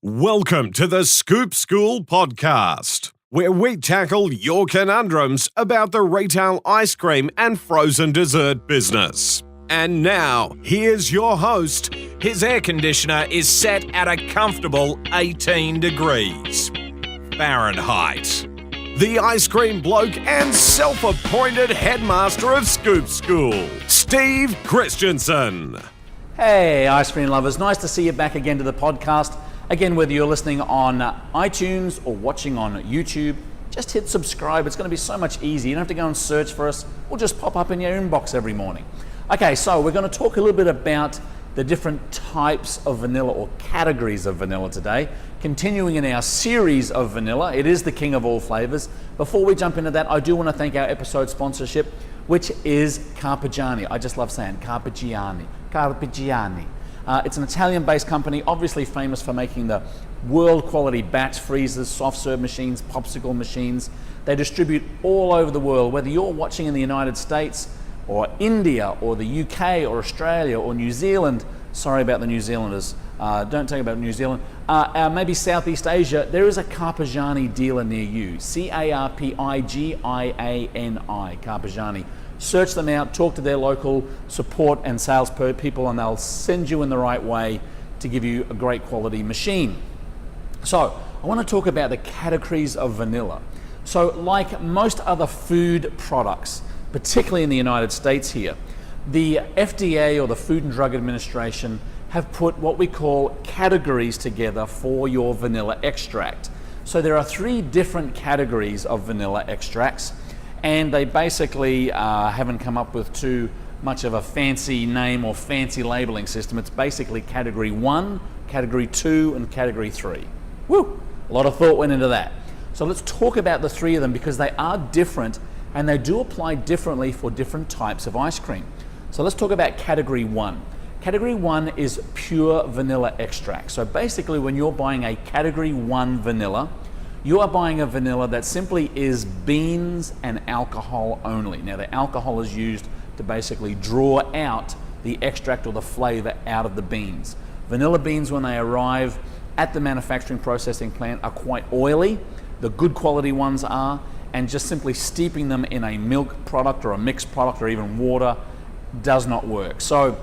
Welcome to the Scoop School podcast, where we tackle your conundrums about the retail ice cream and frozen dessert business. And now, here's your host. His air conditioner is set at a comfortable 18 degrees Fahrenheit. The ice cream bloke and self-appointed headmaster of Scoop School, Steve Christensen. Hey, ice cream lovers. Nice to see you back again to the podcast. Again, whether you're listening on iTunes or watching on YouTube, just hit subscribe. It's going to be so much easier. You don't have to go and search for us. We'll just pop up in your inbox every morning. Okay, so we're going to talk a little bit about the different types of vanilla or categories of vanilla today. Continuing in our series of vanilla, it is the king of all flavors. Before we jump into that, I do want to thank our episode sponsorship, which is Carpigiani. I just love saying Carpigiani. Carpigiani. It's an Italian-based company, obviously famous for making the world-quality batch freezers, soft serve machines, popsicle machines. They distribute all over the world, whether you're watching in the United States or India or the UK or Australia or New Zealand. Sorry about the New Zealanders. Don't talk about New Zealand. Maybe Southeast Asia. There is a Carpigiani dealer near you. Carpigiani, Carpigiani. Search them out, talk to their local support and sales people, and they'll send you in the right way to give you a great quality machine. So I want to talk about the categories of vanilla. So like most other food products, particularly in the United States here, the FDA or the Food and Drug Administration have put what we call categories together for your vanilla extract. So there are 3 different categories of vanilla extracts, and they basically haven't come up with too much of a fancy name or fancy labeling system. It's basically category 1, category 2, and category 3. Woo! A lot of thought went into that. So let's talk about the 3 of them because they are different and they do apply differently for different types of ice cream. So let's talk about category 1. Category 1 is pure vanilla extract. So basically when you're buying a category 1 vanilla, you are buying a vanilla that simply is beans and alcohol only. Now the alcohol is used to basically draw out the extract or the flavor out of the beans. Vanilla beans, when they arrive at the manufacturing processing plant, are quite oily. The good quality ones are, and just simply steeping them in a milk product or a mixed product or even water does not work. So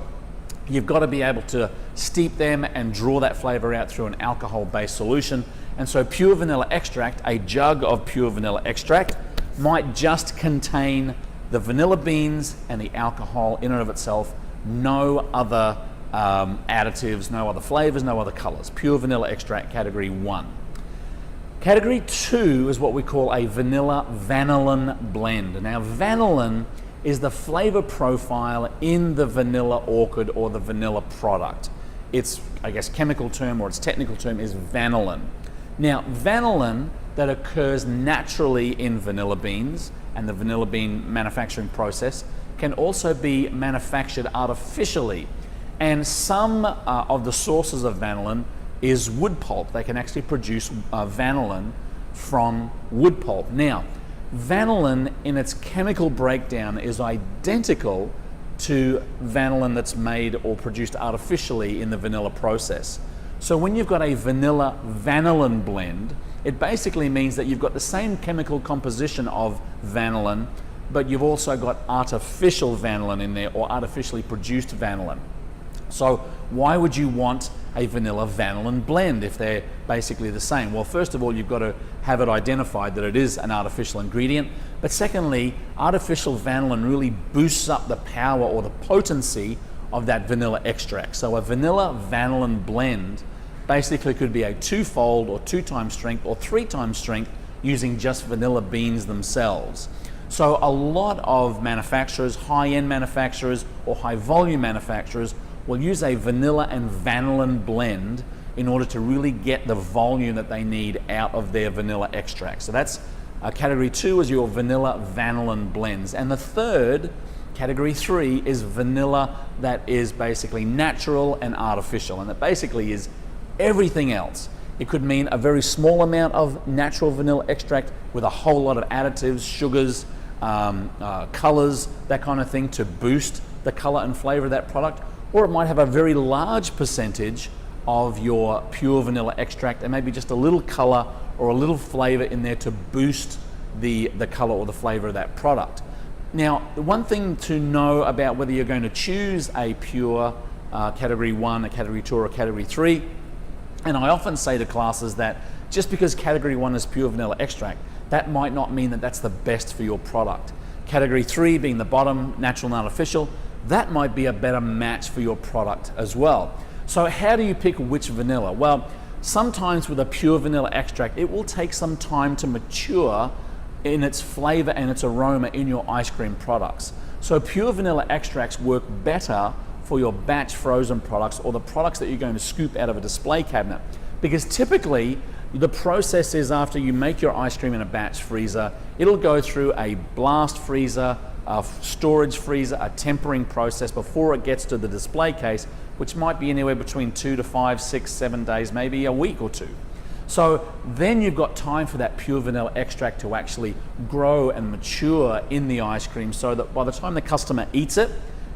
you've got to be able to steep them and draw that flavor out through an alcohol-based solution. And so pure vanilla extract, a jug of pure vanilla extract, might just contain the vanilla beans and the alcohol in and of itself, no other additives, no other flavors, no other colors. Pure vanilla extract, category 1. Category 2 is what we call a vanilla vanillin blend. Now vanillin is the flavor profile in the vanilla orchid or the vanilla product. Its, I guess, chemical term or its technical term is vanillin. Now, vanillin that occurs naturally in vanilla beans and the vanilla bean manufacturing process can also be manufactured artificially. And some of the sources of vanillin is wood pulp. They can actually produce vanillin from wood pulp. Now, vanillin in its chemical breakdown is identical to vanillin that's made or produced artificially in the vanilla process. So when you've got a vanilla vanillin blend, it basically means that you've got the same chemical composition of vanillin, but you've also got artificial vanillin in there or artificially produced vanillin. So why would you want a vanilla vanillin blend if they're basically the same? Well, first of all, you've got to have it identified that it is an artificial ingredient. But secondly, artificial vanillin really boosts up the power or the potency of that vanilla extract. So a vanilla vanillin blend basically could be a 2-fold or 2 times strength or 3 times strength using just vanilla beans themselves. So a lot of manufacturers, high-end manufacturers or high-volume manufacturers will use a vanilla and vanillin blend in order to really get the volume that they need out of their vanilla extract. So that's category 2 is your vanilla vanillin blends. And the third, category 3, is vanilla that is basically natural and artificial. And it basically is everything else. It could mean a very small amount of natural vanilla extract with a whole lot of additives, sugars, colors, that kind of thing to boost the color and flavor of that product. Or it might have a very large percentage of your pure vanilla extract and maybe just a little color or a little flavor in there to boost the color or the flavor of that product. Now, the one thing to know about whether you're going to choose a pure category 1, a category 2, or a category 3, and I often say to classes that just because category 1 is pure vanilla extract, that might not mean that that's the best for your product. Category 3 being the bottom, natural and artificial, that might be a better match for your product as well. So how do you pick which vanilla? Well, sometimes with a pure vanilla extract, it will take some time to mature in its flavor and its aroma in your ice cream products. So pure vanilla extracts work better for your batch frozen products or the products that you're going to scoop out of a display cabinet, because typically the process is after you make your ice cream in a batch freezer, it'll go through a blast freezer, a storage freezer, a tempering process before it gets to the display case, which might be anywhere between 2 to 5, 6, 7 days, maybe a week or two. So then you've got time for that pure vanilla extract to actually grow and mature in the ice cream so that by the time the customer eats it,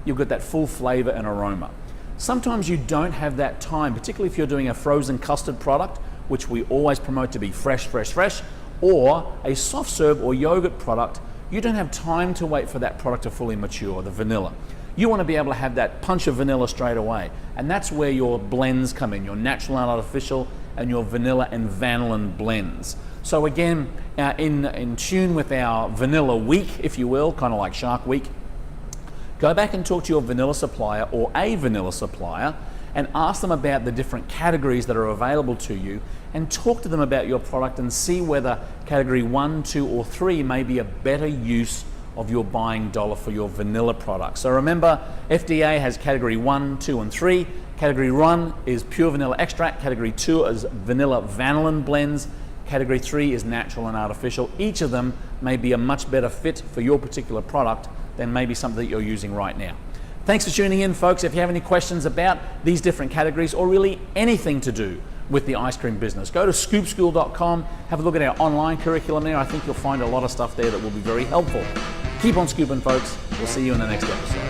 you've got that full flavor and aroma. Sometimes you don't have that time, particularly if you're doing a frozen custard product, which we always promote to be fresh, fresh, fresh, or a soft serve or yogurt product. You don't have time to wait for that product to fully mature, the vanilla. You want to be able to have that punch of vanilla straight away. And that's where your blends come in, your natural and artificial and your vanilla and vanillin blends. So again, in tune with our vanilla week, if you will, kind of like Shark Week, go back and talk to your vanilla supplier or a vanilla supplier and ask them about the different categories that are available to you and talk to them about your product and see whether category 1, 2, or 3 may be a better use of your buying dollar for your vanilla product. So remember, FDA has category 1, 2, and 3. Category 1 is pure vanilla extract. Category 2 is vanilla vanillin blends. Category 3 is natural and artificial. Each of them may be a much better fit for your particular product than maybe something that you're using right now. Thanks for tuning in, folks. If you have any questions about these different categories or really anything to do with the ice cream business, go to scoopschool.com, have a look at our online curriculum there. I think you'll find a lot of stuff there that will be very helpful. Keep on scooping, folks. We'll see you in the next episode.